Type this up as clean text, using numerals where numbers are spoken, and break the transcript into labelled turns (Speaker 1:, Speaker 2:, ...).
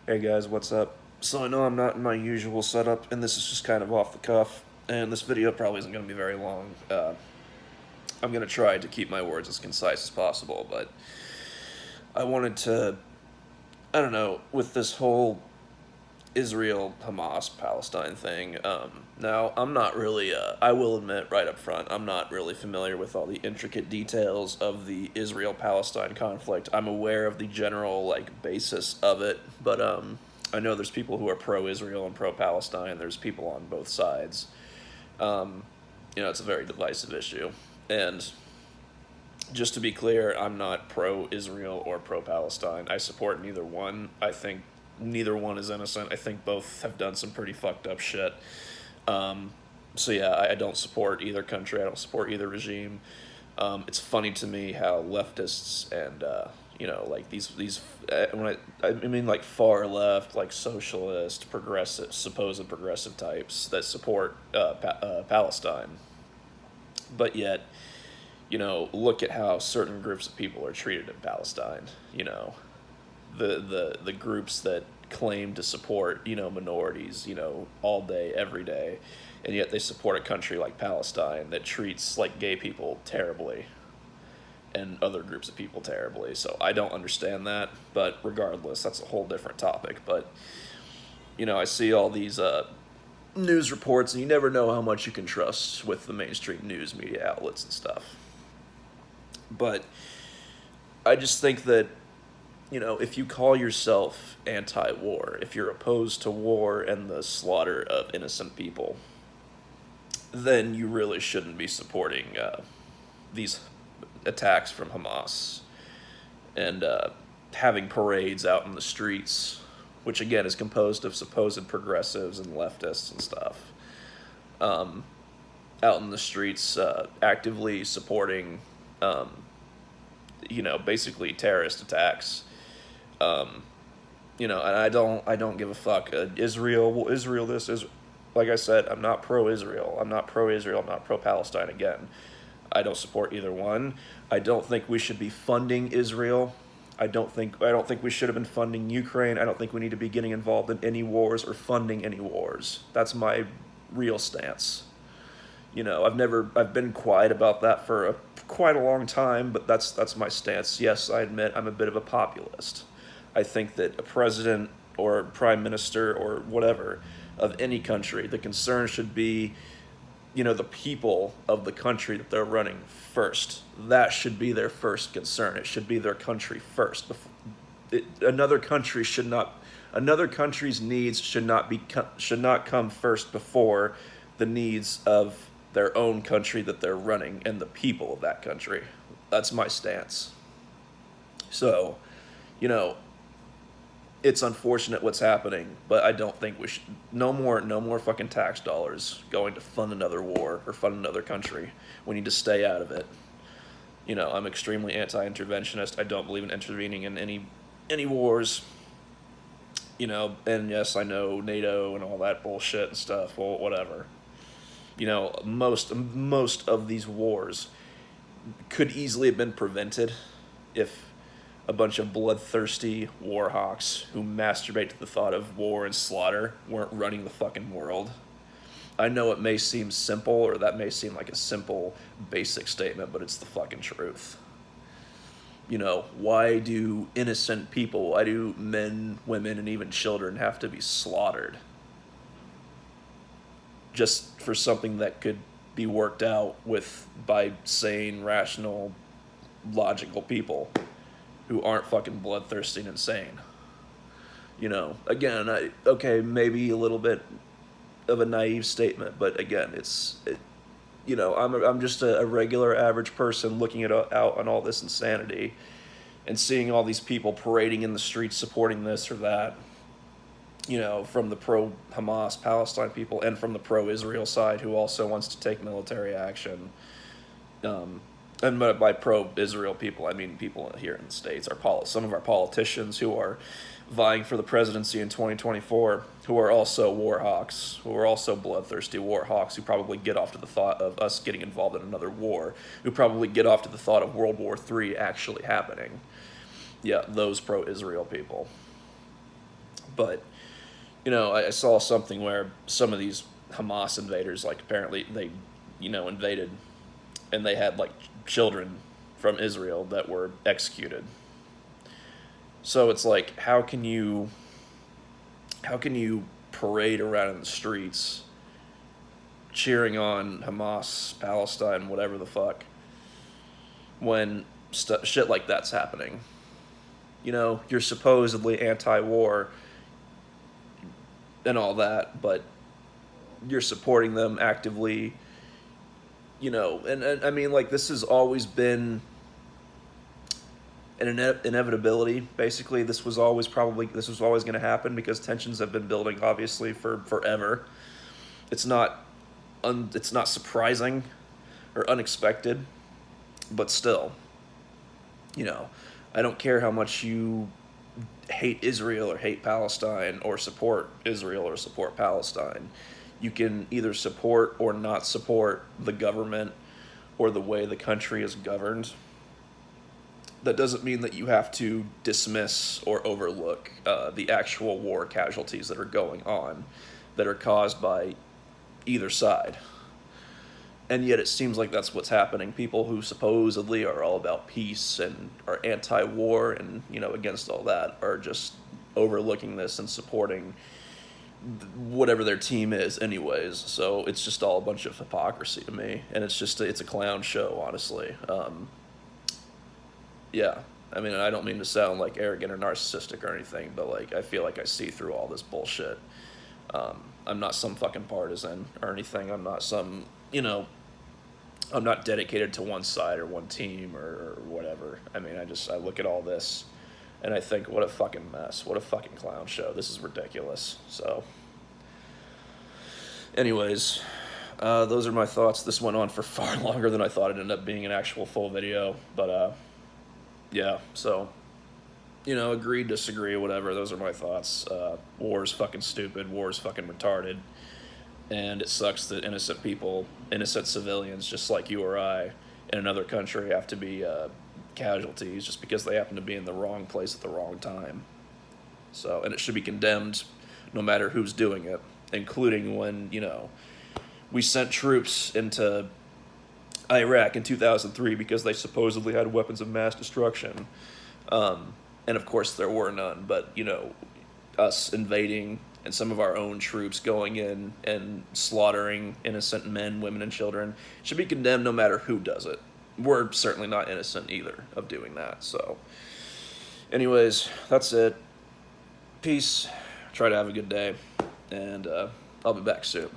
Speaker 1: Hey guys, what's up? So I know I'm not in my usual setup, and this is just kind of off the cuff, and this video probably isn't going to be very long. I'm going to try to keep my words as concise as possible, but I wanted to, I don't know, with this whole Israel, Hamas, Palestine thing. Now, I'm not really, I will admit right up front, I'm not really familiar with all the intricate details of the Israel Palestine conflict. I'm aware of the general, like, basis of it, but I know there's people who are pro Israel and pro Palestine, there's people on both sides. Um, it's a very divisive issue. And just to be clear, I'm not pro Israel or pro Palestine. I support neither one. I think neither one is innocent. I think both have done some pretty fucked up shit. Um, so yeah, I don't support either country. I don't support either regime. It's funny to me how leftists and like these when I mean like far left, like socialist, progressive, supposed progressive types that support Palestine, but yet look at how certain groups of people are treated in Palestine. The groups that claim to support minorities all day every day, and yet they support a country like Palestine that treats like gay people terribly and other groups of people terribly. So I don't understand that, but regardless, that's a whole different topic. But I see all these news reports, and you never know how much you can trust with the mainstream news media outlets and stuff. But I just think that if you call yourself anti-war, if you're opposed to war and the slaughter of innocent people, then you really shouldn't be supporting these attacks from Hamas and having parades out in the streets, which again is composed of supposed progressives and leftists and stuff, out in the streets actively supporting, basically terrorist attacks. And I don't give a fuck. Israel this is, like I said, I'm not pro-Israel. I'm not pro-Israel. I'm not pro-Palestine again. I don't support either one. I don't think we should be funding Israel. I don't think we should have been funding Ukraine. I don't think we need to be getting involved in any wars or funding any wars. That's my real stance. I've been quiet about that for quite a long time, but that's my stance. Yes, I admit I'm a bit of a populist. I think that a president or prime minister or whatever of any country, the concern should be, the people of the country that they're running first. That should be their first concern. It should be their country first. Another country should not. Another country's needs should not come first before the needs of their own country that they're running and the people of that country. That's my stance. So, you know, it's unfortunate what's happening, but I don't think we should. No more fucking tax dollars going to fund another war or fund another country. We need to stay out of it. I'm extremely anti-interventionist. I don't believe in intervening in any wars. And yes, I know NATO and all that bullshit and stuff. Well, whatever. Most of these wars could easily have been prevented if a bunch of bloodthirsty war hawks who masturbate to the thought of war and slaughter weren't running the fucking world. I know it may seem simple, or that may seem like a simple, basic statement, but it's the fucking truth. Why do innocent people, why do men, women, and even children have to be slaughtered? Just for something that could be worked out by sane, rational, logical people who aren't fucking bloodthirsty and insane. Again, okay, maybe a little bit of a naive statement, but again, I'm just a regular average person looking out on all this insanity and seeing all these people parading in the streets supporting this or that, from the pro-Hamas Palestine people and from the pro-Israel side who also wants to take military action. And by pro-Israel people, I mean people here in the States, some of our politicians who are vying for the presidency in 2024, who are also war hawks, who are also bloodthirsty war hawks, who probably get off to the thought of us getting involved in another war, who probably get off to the thought of World War III actually happening. Yeah, those pro-Israel people. But, I saw something where some of these Hamas invaders, like, apparently they, invaded, and they had, like, children from Israel that were executed. So it's like, how can you parade around in the streets cheering on Hamas, Palestine, whatever the fuck, when shit like that's happening? You're supposedly anti-war and all that, but you're supporting them actively, and I mean, like, this has always been an inevitability. Basically, this was always going to happen because tensions have been building, obviously, for forever. It's not surprising or unexpected, but still, I don't care how much you hate Israel or hate Palestine or support Israel or support Palestine. You can either support or not support the government or the way the country is governed. That doesn't mean that you have to dismiss or overlook the actual war casualties that are going on, that are caused by either side. And yet it seems like that's what's happening. People who supposedly are all about peace and are anti-war and, against all that, are just overlooking this and supporting whatever their team is anyways. So it's just all a bunch of hypocrisy to me. And it's a clown show, honestly. Yeah. I mean, I don't mean to sound, like, arrogant or narcissistic or anything, but, like, I feel like I see through all this bullshit. I'm not some fucking partisan or anything. I'm not some, I'm not dedicated to one side or one team or whatever. I mean, I look at all this and I think, what a fucking mess. What a fucking clown show. This is ridiculous. So, anyways, those are my thoughts. This went on for far longer than I thought. It ended up being an actual full video. But, yeah, so, agree, disagree, whatever. Those are my thoughts. War is fucking stupid. War is fucking retarded. And it sucks that innocent people, innocent civilians, just like you or I, in another country have to be casualties just because they happen to be in the wrong place at the wrong time. So, and it should be condemned no matter who's doing it, including when, we sent troops into Iraq in 2003 because they supposedly had weapons of mass destruction. And of course there were none, but, us invading and some of our own troops going in and slaughtering innocent men, women, and children should be condemned no matter who does it. We're certainly not innocent either of doing that. So, anyways, that's it. Peace. Try to have a good day, and I'll be back soon.